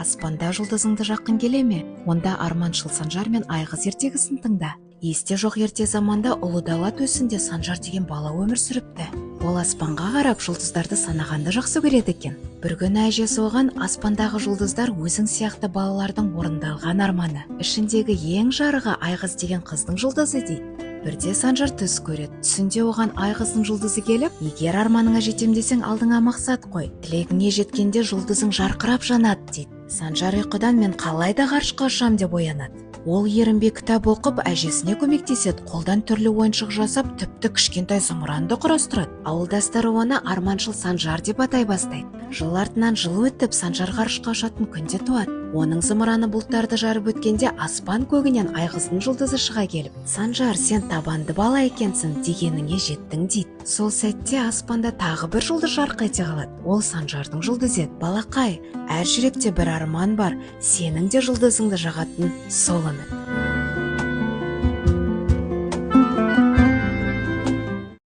аспанда жұлдызыңды жақын келе ме? Онда арманшыл Санжар мен Айғыз ертегісін тыңда. Есте жоқ ерте заманда ұлы дала төсінде Санжар деген бала өмір сүріпті. Ол аспанға қарап жұлдыздарды санағанды жақсы көреді екен. Бір күні әжесі оған аспандағы жұлдыздар өзің сияқты балалардың орындалған арманы. Ішіндегі ең жарығы Айғыз деген қыздың жұлдызы дейді. Бірде Санжар түс көреді. Түсінде оған Айғыздың жұлдызы келіп, егер арманыңа жетем десең алдыңа мақсат қой. Тілегіңе жеткенде жұлдызың жарқырап жанады дейді. Санжар ұйқыдан мен қалайда ғарышқа ұшам деп оянады. Ол ерінбей кітап оқып, әжесіне көмектеседі, қолдан түрлі ойыншық жасап, тіпті кішкентай зымыранды құрастырады. Ауылдастары оны арманшыл Санжар деп атай бастайды. Жыл артынан жыл өтіп, Санжар ғарышқа ұшатын күнде туады. Оның зымыраны бұлттарды жарып өткенде аспан көгінен Айғыздың жұлдызы шыға келіп, Санжар, сен табанды бала екенсің, дегеніңе жеттің дейді. Сол сәтте аспанда тағы бір жұлдыз жарқ ете қалады. Ол Санжардың жұлдызы еді. Балақай, әр жүректе бір арман бар, сенің де жұлдызыңды жағатын сол үміт.